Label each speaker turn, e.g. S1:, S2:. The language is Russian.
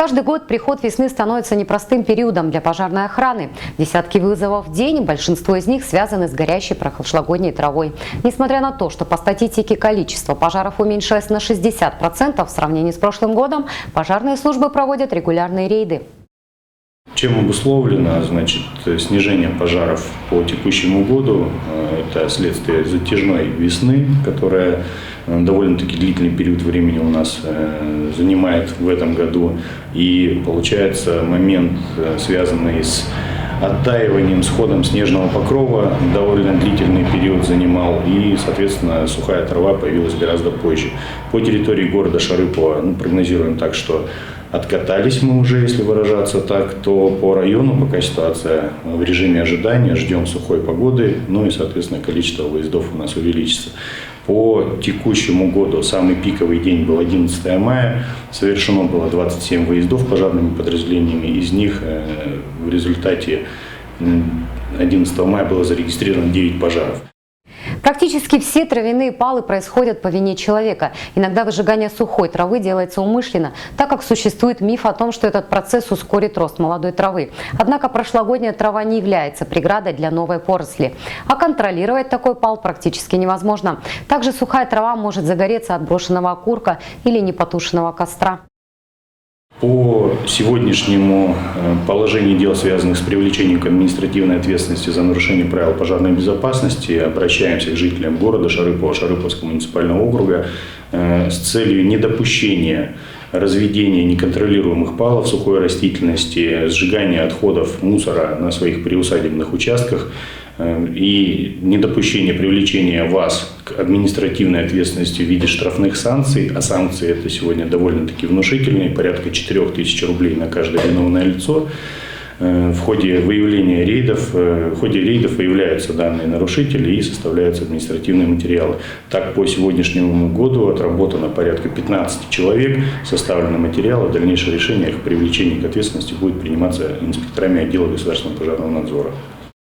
S1: Каждый год приход весны становится непростым периодом для пожарной охраны. Десятки вызовов в день, большинство из них связаны с горящей прошлогодней травой. Несмотря на то, что по статистике количество пожаров уменьшилось на 60% в сравнении с прошлым годом, пожарные службы проводят регулярные рейды.
S2: Чем обусловлено, снижение пожаров по текущему году? Это следствие затяжной весны, которая довольно-таки длительный период времени у нас занимает в этом году. И получается момент, связанный с оттаиванием, сходом снежного покрова, довольно длительный период занимал, и, соответственно, сухая трава появилась гораздо позже. По территории города Шарыпово прогнозируем так, что откатались мы уже, если выражаться так, то по району пока ситуация в режиме ожидания, ждем сухой погоды, ну и, соответственно, количество выездов у нас увеличится. По текущему году самый пиковый день был 11 мая, совершено было 27 выездов пожарными подразделениями, из них в результате 11 мая было зарегистрировано 9 пожаров.
S1: Практически все травяные палы происходят по вине человека. Иногда выжигание сухой травы делается умышленно, так как существует миф о том, что этот процесс ускорит рост молодой травы. Однако прошлогодняя трава не является преградой для новой поросли. А контролировать такой пал практически невозможно. Также сухая трава может загореться от брошенного окурка или непотушенного костра.
S2: По сегодняшнему положению дел, связанных с привлечением к административной ответственности за нарушение правил пожарной безопасности, обращаемся к жителям города Шарыпово, Шарыповского муниципального округа с целью недопущения разведения неконтролируемых палов сухой растительности, сжигания отходов мусора на своих приусадебных участках и недопущение привлечения вас к административной ответственности в виде штрафных санкций, а санкции это сегодня довольно-таки внушительные, порядка 4000 рублей на каждое виновное лицо. В ходе рейдов выявляются данные нарушители и составляются административные материалы. Так, по сегодняшнему году отработано порядка 15 человек, составлены материалы, дальнейшее решение о их привлечении к ответственности будет приниматься инспекторами отдела государственного пожарного надзора.